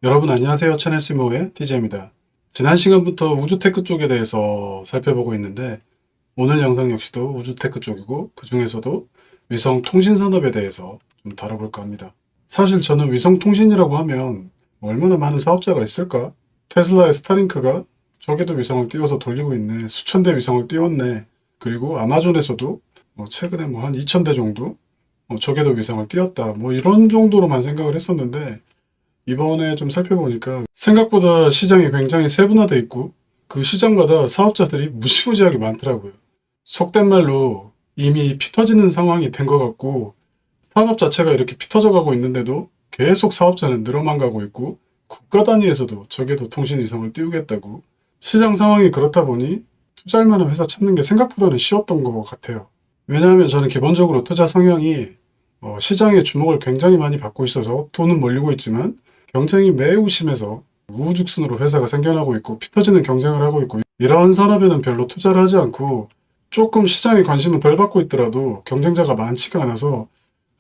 여러분 안녕하세요. 채널시모의 DJ입니다. 지난 시간부터 우주테크 쪽에 대해서 살펴보고 있는데 오늘 영상 역시도 우주테크 쪽이고 그 중에서도 위성통신산업에 대해서 좀 다뤄볼까 합니다. 사실 저는 위성통신이라고 하면 얼마나 많은 사업자가 있을까? 테슬라의 스타링크가 저궤도 위성을 띄워서 돌리고 있네. 수천 대 위성을 띄웠네. 그리고 아마존에서도 최근에 한 2,000대 정도 저궤도 위성을 띄웠다. 이런 정도로만 생각을 했었는데 이번에 좀 살펴보니까 생각보다 시장이 굉장히 세분화돼 있고 그 시장마다 사업자들이 무시무시하게 많더라고요. 속된 말로 이미 피 터지는 상황이 된 것 같고 산업 자체가 이렇게 피 터져가고 있는데도 계속 사업자는 늘어만 가고 있고 국가 단위에서도 저궤도 통신 위성을 띄우겠다고 시장 상황이 그렇다 보니 투자할 만한 회사 찾는 게 생각보다는 쉬웠던 것 같아요. 왜냐하면 저는 기본적으로 투자 성향이 시장의 주목을 굉장히 많이 받고 있어서 돈은 몰리고 있지만 경쟁이 매우 심해서 우후죽순으로 회사가 생겨나고 있고 피 터지는 경쟁을 하고 있고 이러한 산업에는 별로 투자를 하지 않고 조금 시장에 관심은 덜 받고 있더라도 경쟁자가 많지가 않아서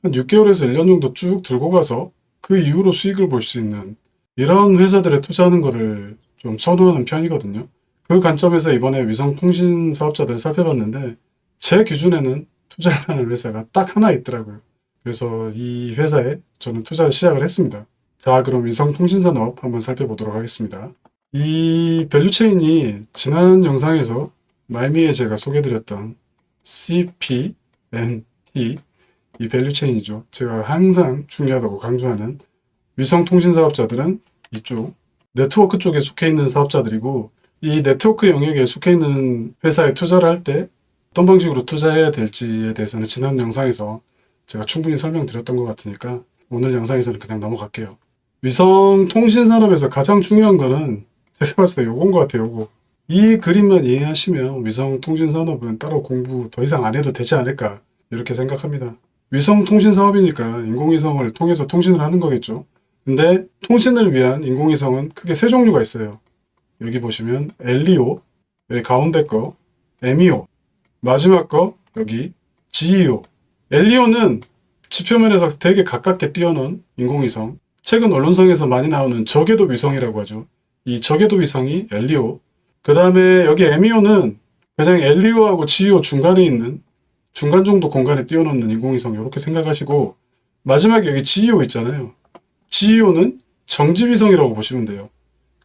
한 6개월에서 1년 정도 쭉 들고 가서 그 이후로 수익을 볼 수 있는 이런 회사들에 투자하는 거를 좀 선호하는 편이거든요. 그 관점에서 이번에 위성통신 사업자들 살펴봤는데 제 기준에는 투자할 만한 회사가 딱 하나 있더라고요. 그래서 이 회사에 저는 투자를 시작을 했습니다. 자, 그럼 위성통신산업 한번 살펴보도록 하겠습니다. 이 밸류체인이 지난 영상에서 말미에 제가 소개드렸던 CPNT 이 밸류체인이죠. 제가 항상 중요하다고 강조하는 위성통신 사업자들은 이쪽 네트워크 쪽에 속해 있는 사업자들이고 이 네트워크 영역에 속해 있는 회사에 투자를 할 때 어떤 방식으로 투자해야 될지에 대해서는 지난 영상에서 제가 충분히 설명드렸던 것 같으니까 오늘 영상에서는 그냥 넘어갈게요. 위성 통신 산업에서 가장 중요한 거는 제가 봤을 때 요건 것 같아요. 요거. 이 그림만 이해하시면 위성 통신 산업은 따로 공부 더 이상 안 해도 되지 않을까 이렇게 생각합니다. 위성 통신 사업이니까 인공위성을 통해서 통신을 하는 거겠죠. 근데 통신을 위한 인공위성은 크게 세 종류가 있어요. 여기 보시면 LEO, 여기 가운데 거 MEO, 마지막 거 여기 GEO. LEO는 지표면에서 되게 가깝게 띄워놓은 인공위성. 최근 언론상에서 많이 나오는 저궤도 위성이라고 하죠. 이 저궤도 위성이 LEO. 그 다음에 여기 MEO는 그냥 LEO하고 GEO 중간에 있는 중간 정도 공간에 띄워놓는 인공위성 이렇게 생각하시고 마지막에 여기 GEO 있잖아요. GEO는 정지위성이라고 보시면 돼요.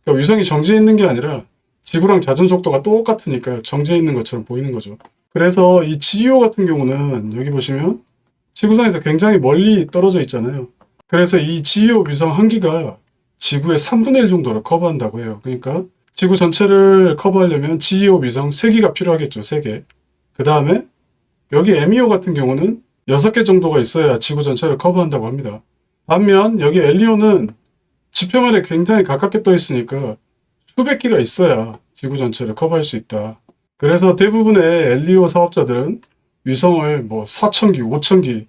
그러니까 위성이 정지해 있는 게 아니라 지구랑 자전 속도가 똑같으니까 정지해 있는 것처럼 보이는 거죠. 그래서 이 GEO 같은 경우는 여기 보시면 지구상에서 굉장히 멀리 떨어져 있잖아요. 그래서 이 GEO 위성 한 기가 지구의 3분의 1 정도를 커버한다고 해요. 그러니까 지구 전체를 커버하려면 GEO 위성 3기가 필요하겠죠. 3개. 그 다음에 여기 MEO 같은 경우는 6개 정도가 있어야 지구 전체를 커버한다고 합니다. 반면 여기 LEO는 지표면에 굉장히 가깝게 떠 있으니까 수백 기가 있어야 지구 전체를 커버할 수 있다. 그래서 대부분의 LEO 사업자들은 위성을 4,000기, 5,000기,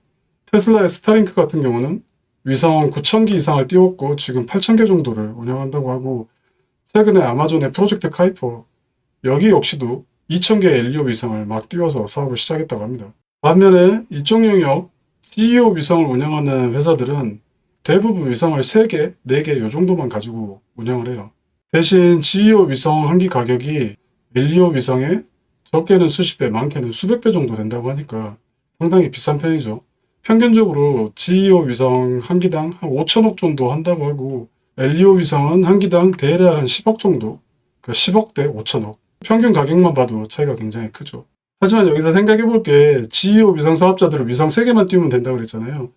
테슬라의 스타링크 같은 경우는 위성 9,000기 이상을 띄웠고 지금 8,000개 정도를 운영한다고 하고 최근에 아마존의 프로젝트 카이퍼 여기 역시도 2,000개 LEO 위성을 막 띄워서 사업을 시작했다고 합니다. 반면에 이쪽 영역 GEO 위성을 운영하는 회사들은 대부분 위성을 3개, 4개 이 정도만 가지고 운영을 해요. 대신 GEO 위성 한 기 가격이 LEO 위성의 적게는 수십 배, 많게는 수백 배 정도 된다고 하니까 상당히 비싼 편이죠. 평균적으로 GEO 위성 한 기당 한 5천억 정도 한다고 하고 LEO 위성은 한 기당 대략 한 10억 정도, 그러니까 10억 대 5천억. 평균 가격만 봐도 차이가 굉장히 크죠. 하지만 여기서 생각해 볼 게 GEO 위성 사업자들은 위성 3개만 띄우면 된다고 그랬잖아요.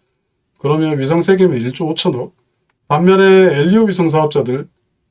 그러면 위성 3개면 1조 5천억. 반면에 LEO 위성 사업자들,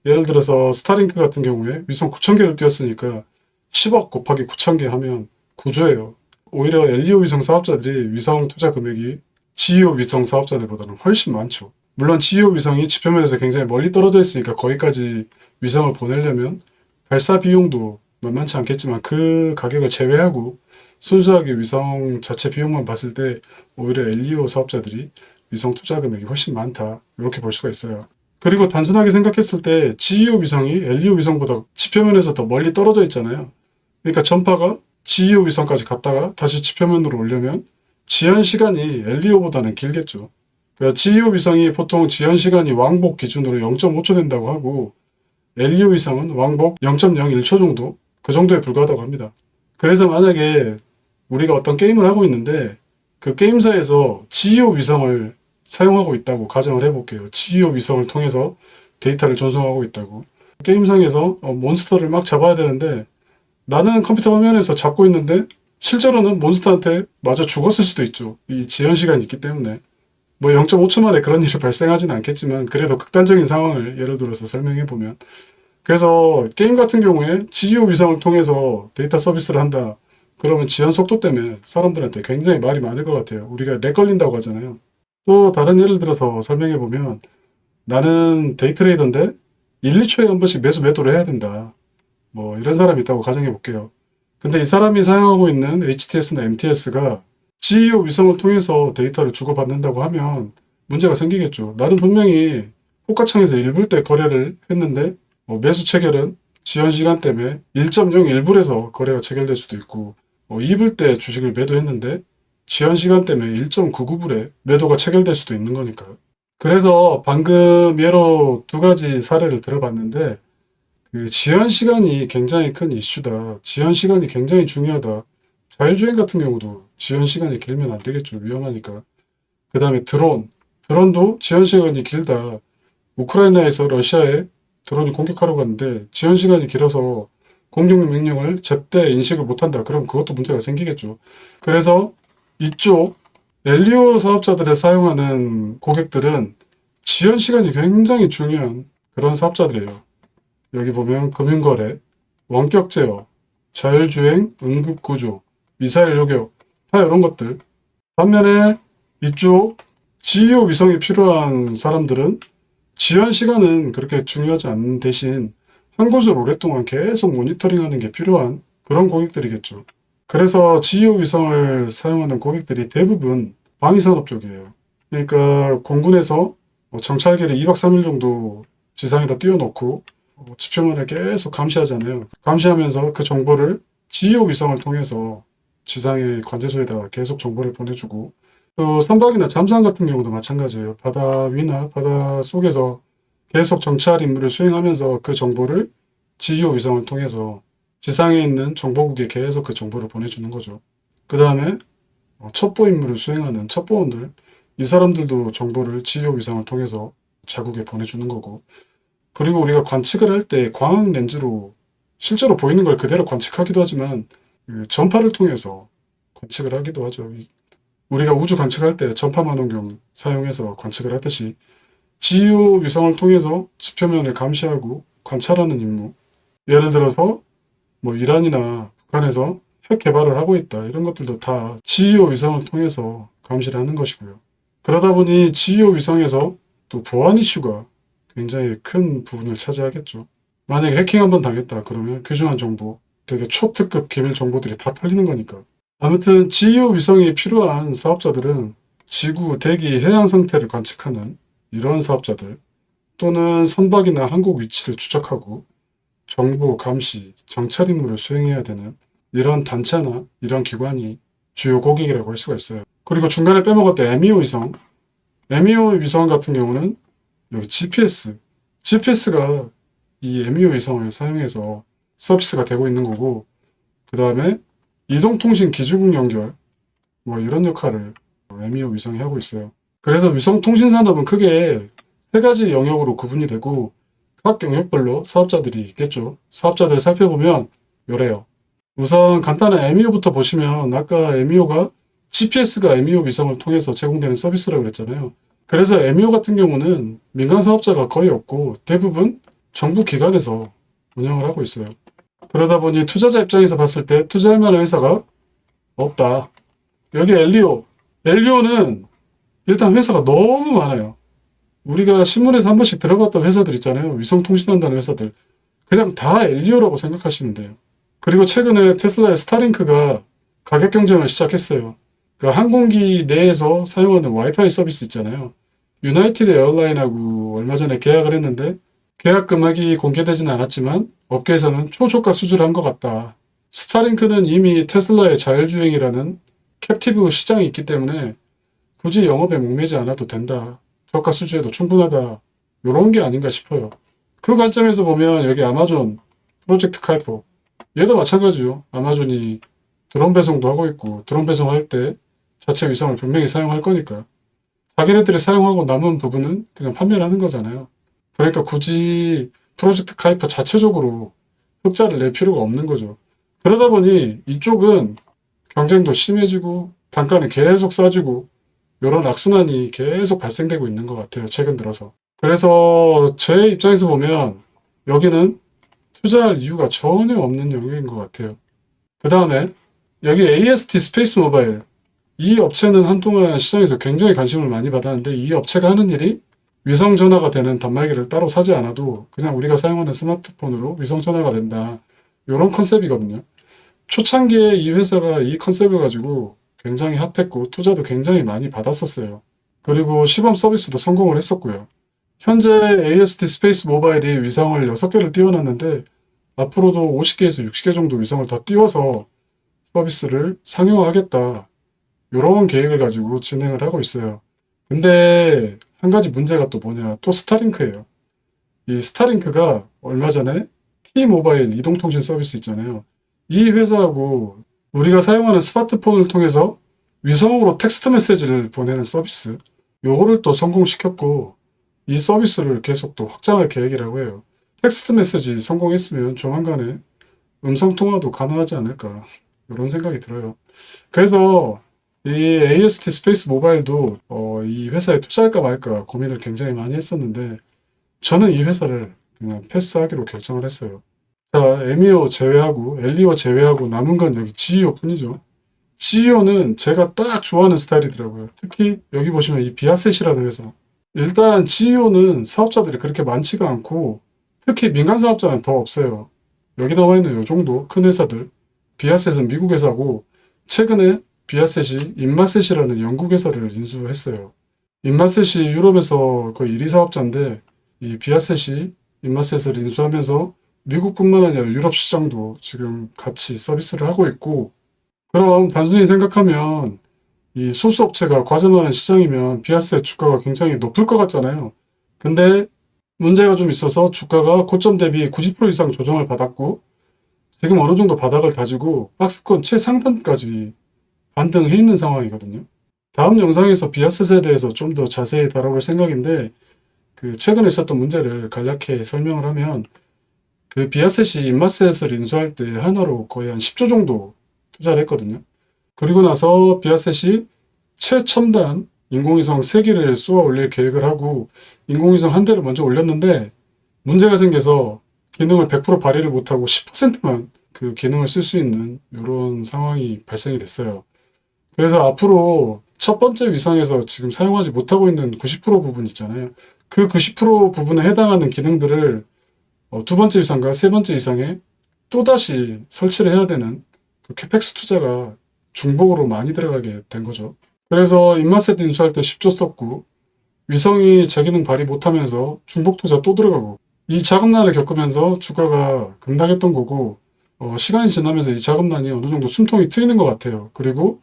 예를 들어서 스타링크 같은 경우에 위성 9,000개를 띄웠으니까 10억 곱하기 9,000개 하면 9조예요. 오히려 LEO 위성 사업자들이 위성 투자 금액이 GEO 위성 사업자들보다는 훨씬 많죠. 물론 GEO 위성이 지표면에서 굉장히 멀리 떨어져 있으니까 거기까지 위성을 보내려면 발사 비용도 만만치 않겠지만 그 가격을 제외하고 순수하게 위성 자체 비용만 봤을 때 오히려 LEO 사업자들이 위성 투자 금액이 훨씬 많다. 이렇게 볼 수가 있어요. 그리고 단순하게 생각했을 때 GEO 위성이 LEO 위성보다 지표면에서 더 멀리 떨어져 있잖아요. 그러니까 전파가 GEO 위성까지 갔다가 다시 지표면으로 오려면 지연 시간이 LEO보다는 길겠죠. GEO 위성이 보통 지연 시간이 왕복 기준으로 0.5초 된다고 하고 LEO 위성은 왕복 0.01초 정도 그 정도에 불과하다고 합니다. 그래서 만약에 우리가 어떤 게임을 하고 있는데 그 게임사에서 GEO 위성을 사용하고 있다고 가정을 해볼게요. GEO 위성을 통해서 데이터를 전송하고 있다고. 게임상에서 몬스터를 막 잡아야 되는데 나는 컴퓨터 화면에서 잡고 있는데 실제로는 몬스터한테 마저 죽었을 수도 있죠. 이 지연 시간이 있기 때문에. 뭐 0.5초 만에 그런 일이 발생하진 않겠지만 그래도 극단적인 상황을 예를 들어서 설명해 보면 그래서 게임 같은 경우에 GEO 위성을 통해서 데이터 서비스를 한다. 그러면 지연 속도 때문에 사람들한테 굉장히 말이 많을 것 같아요. 우리가 렉 걸린다고 하잖아요. 또 다른 예를 들어서 설명해 보면 나는 데이트레이더인데 1, 2초에 한 번씩 매도를 해야 된다. 뭐 이런 사람이 있다고 가정해 볼게요. 근데 이 사람이 사용하고 있는 HTS나 MTS가 GEO 위성을 통해서 데이터를 주고받는다고 하면 문제가 생기겠죠. 나는 분명히 호가창에서 1불 때 거래를 했는데 매수 체결은 지연 시간 때문에 1.01불에서 거래가 체결될 수도 있고 2불 때 주식을 매도했는데 지연 시간 때문에 1.99불에 매도가 체결될 수도 있는 거니까요. 그래서 방금 예로 두 가지 사례를 들어봤는데 그 지연 시간이 굉장히 큰 이슈다. 지연 시간이 굉장히 중요하다. 자율주행 같은 경우도 지연 시간이 길면 안 되겠죠. 위험하니까. 그 다음에 드론도 지연 시간이 길다. 우크라이나에서 러시아에 드론이 공격하러 갔는데 지연 시간이 길어서 공격 명령을 제때 인식을 못한다. 그럼 그것도 문제가 생기겠죠. 그래서 이쪽 LEO 사업자들을 사용하는 고객들은 지연 시간이 굉장히 중요한 그런 사업자들이에요. 여기 보면 금융거래, 원격 제어, 자율주행, 응급구조, 미사일 요격, 다 이런 것들. 반면에 이쪽 GEO 위성이 필요한 사람들은 지연 시간은 그렇게 중요하지 않는 대신 한 곳을 오랫동안 계속 모니터링하는 게 필요한 그런 고객들이겠죠. 그래서 GEO 위성을 사용하는 고객들이 대부분 방위산업 쪽이에요. 그러니까 공군에서 정찰기를 2박 3일 정도 지상에다 띄워놓고 지표면을 계속 감시하잖아요. 감시하면서 그 정보를 GEO 위성을 통해서 지상의 관제소에다 계속 정보를 보내주고 또 선박이나 잠수함 같은 경우도 마찬가지예요. 바다 위나 바다 속에서 계속 정찰 임무를 수행하면서 그 정보를 GEO 위성을 통해서 지상에 있는 정보국에 계속 그 정보를 보내주는 거죠. 그 다음에 첩보 임무를 수행하는 첩보원들, 이 사람들도 정보를 GEO 위성을 통해서 자국에 보내주는 거고 그리고 우리가 관측을 할 때 광학 렌즈로 실제로 보이는 걸 그대로 관측하기도 하지만 전파를 통해서 관측을 하기도 하죠. 우리가 우주 관측할 때 전파 망원경 사용해서 관측을 하듯이 GEO 위성을 통해서 지표면을 감시하고 관찰하는 임무. 예를 들어서 뭐 이란이나 북한에서 핵 개발을 하고 있다. 이런 것들도 다 GEO 위성을 통해서 감시를 하는 것이고요. 그러다 보니 GEO 위성에서 또 보안 이슈가 굉장히 큰 부분을 차지하겠죠. 만약에 해킹 한번 당했다 그러면 귀중한 정보, 되게 초특급 기밀 정보들이 다 털리는 거니까. 아무튼 GEO 위성이 필요한 사업자들은 지구, 대기, 해양 상태를 관측하는 이런 사업자들 또는 선박이나 항공 위치를 추적하고 정보, 감시, 정찰 임무를 수행해야 되는 이런 단체나 이런 기관이 주요 고객이라고 할 수가 있어요. 그리고 중간에 빼먹었던 MEO 위성. MEO 위성 같은 경우는 여기 GPS가 이 MEO 위성을 사용해서 서비스가 되고 있는 거고 그 다음에 이동통신 기지국 연결 뭐 이런 역할을 MEO 위성이 하고 있어요. 그래서 위성통신산업은 크게 세 가지 영역으로 구분이 되고 각 영역별로 사업자들이 있겠죠. 사업자들을 살펴보면 요래요. 우선 간단한 MEO부터 보시면 아까 MEO가 GPS가 MEO 위성을 통해서 제공되는 서비스라고 그랬잖아요. 그래서 MEO 같은 경우는 민간 사업자가 거의 없고 대부분 정부 기관에서 운영을 하고 있어요. 그러다 보니 투자자 입장에서 봤을 때 투자할 만한 회사가 없다. 여기 엘리오. 엘리오는 일단 회사가 너무 많아요. 우리가 신문에서 한 번씩 들어봤던 회사들 있잖아요. 위성통신한다는 회사들. 그냥 다 엘리오라고 생각하시면 돼요. 그리고 최근에 테슬라의 스타링크가 가격 경쟁을 시작했어요. 그 항공기 내에서 사용하는 와이파이 서비스 있잖아요. 유나이티드 에어라인하고 얼마 전에 계약을 했는데 계약 금액이 공개되지는 않았지만 업계에서는 초저가 수주를 한 것 같다. 스타링크는 이미 테슬라의 자율주행이라는 캡티브 시장이 있기 때문에 굳이 영업에 목매지 않아도 된다. 저가 수주에도 충분하다. 요런 게 아닌가 싶어요. 그 관점에서 보면 여기 아마존 프로젝트 카이퍼 얘도 마찬가지요. 아마존이 드론 배송도 하고 있고 드론 배송할 때 자체 위성을 분명히 사용할 거니까 자기네들이 사용하고 남은 부분은 그냥 판매를 하는 거잖아요. 그러니까 굳이 프로젝트 카이퍼 자체적으로 흑자를 낼 필요가 없는 거죠. 그러다 보니 이쪽은 경쟁도 심해지고 단가는 계속 싸지고 이런 악순환이 계속 발생되고 있는 것 같아요. 최근 들어서. 그래서 제 입장에서 보면 여기는 투자할 이유가 전혀 없는 영역인 것 같아요. 그 다음에 여기 AST 스페이스 모바일 이 업체는 한동안 시장에서 굉장히 관심을 많이 받았는데 이 업체가 하는 일이 위성 전화가 되는 단말기를 따로 사지 않아도 그냥 우리가 사용하는 스마트폰으로 위성 전화가 된다. 이런 컨셉이거든요. 초창기에 이 회사가 이 컨셉을 가지고 굉장히 핫했고 투자도 굉장히 많이 받았었어요. 그리고 시범 서비스도 성공을 했었고요. 현재 AST 스페이스 모바일이 위성을 6개를 띄워놨는데 앞으로도 50개에서 60개 정도 위성을 더 띄워서 서비스를 상용화하겠다. 이런 계획을 가지고 진행을 하고 있어요. 근데 한 가지 문제가 또 뭐냐. 또 스타링크예요. 이 스타링크가 얼마 전에 T-모바일 이동통신 서비스 있잖아요. 이 회사하고 우리가 사용하는 스마트폰을 통해서 위성으로 텍스트 메시지를 보내는 서비스 요거를 또 성공시켰고 이 서비스를 계속 또 확장할 계획이라고 해요. 텍스트 메시지 성공했으면 조만간에 음성통화도 가능하지 않을까 이런 생각이 들어요. 그래서 이 AST 스페이스 모바일도 이 회사에 투자할까 말까 고민을 굉장히 많이 했었는데 저는 이 회사를 그냥 패스하기로 결정을 했어요. 자, 에미오 제외하고 엘리오 제외하고 남은 건 여기 GEO 뿐이죠. GEO는 제가 딱 좋아하는 스타일이더라고요. 특히 여기 보시면 이 비아셋이라는 회사. 일단 GEO는 사업자들이 그렇게 많지가 않고 특히 민간 사업자는 더 없어요. 여기 나와 있는 이 정도 큰 회사들. 비아셋은 미국 회사고 최근에 비아셋이 인마셋이라는 영국 회사를 인수했어요. 인마셋이 유럽에서 거의 1위 사업자인데 이 비아셋이 인마셋을 인수하면서 미국뿐만 아니라 유럽 시장도 지금 같이 서비스를 하고 있고 그럼 단순히 생각하면 이 소수 업체가 과점하는 시장이면 비아셋 주가가 굉장히 높을 것 같잖아요. 근데 문제가 좀 있어서 주가가 고점 대비 90% 이상 조정을 받았고 지금 어느 정도 바닥을 다지고 박스권 최상단까지 반등해 있는 상황이거든요. 다음 영상에서 비아셋에 대해서 좀 더 자세히 다뤄볼 생각인데 그 최근에 있었던 문제를 간략히 설명을 하면 그 비아셋이 인마셋을 인수할 때 하나로 거의 한 10조 정도 투자를 했거든요. 그리고 나서 비아셋이 최첨단 인공위성 3기를 쏘아 올릴 계획을 하고 인공위성 한 대를 먼저 올렸는데 문제가 생겨서 기능을 100% 발휘를 못하고 10%만 그 기능을 쓸 수 있는 이런 상황이 발생이 됐어요. 그래서 앞으로 첫 번째 위성에서 지금 사용하지 못하고 있는 90% 부분 있잖아요. 그 90% 부분에 해당하는 기능들을 두 번째 위성과 세 번째 위성에 또다시 설치를 해야 되는 그 캐펙스 투자가 중복으로 많이 들어가게 된 거죠. 그래서 인마셋 인수할 때 10조 썼고 위성이 제 기능 발휘 못하면서 중복 투자 또 들어가고 이 자금난을 겪으면서 주가가 급락했던 거고 시간이 지나면서 이 자금난이 어느 정도 숨통이 트이는 것 같아요. 그리고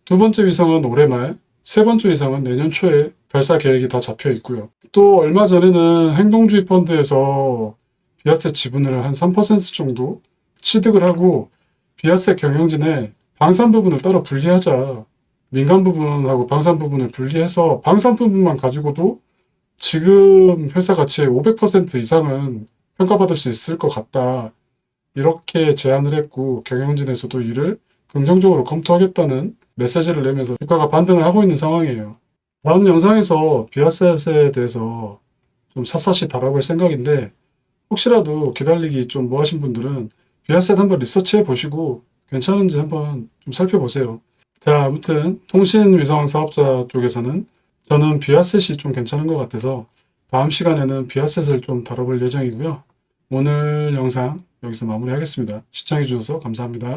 두 번째 위성은 올해 말, 세 번째 위성은 내년 초에 발사 계획이 다 잡혀 있고요. 또 얼마 전에는 행동주의 펀드에서 비아셋 지분을 한 3% 정도 취득을 하고 비아셋 경영진에 방산 부분을 따로 분리하자. 민간 부분하고 방산 부분을 분리해서 방산 부분만 가지고도 지금 회사 가치의 500% 이상은 평가받을 수 있을 것 같다. 이렇게 제안을 했고 경영진에서도 이를 긍정적으로 검토하겠다는 메시지를 내면서 주가가 반등을 하고 있는 상황이에요. 다음 영상에서 비아셋에 대해서 좀 샅샅이 다뤄볼 생각인데 혹시라도 기다리기 좀 뭐하신 분들은 비아셋 한번 리서치해 보시고 괜찮은지 한번 좀 살펴보세요. 자, 아무튼 통신위성 사업자 쪽에서는 저는 비아셋이 좀 괜찮은 것 같아서 다음 시간에는 비아셋을 좀 다뤄볼 예정이고요. 오늘 영상 여기서 마무리하겠습니다. 시청해 주셔서 감사합니다.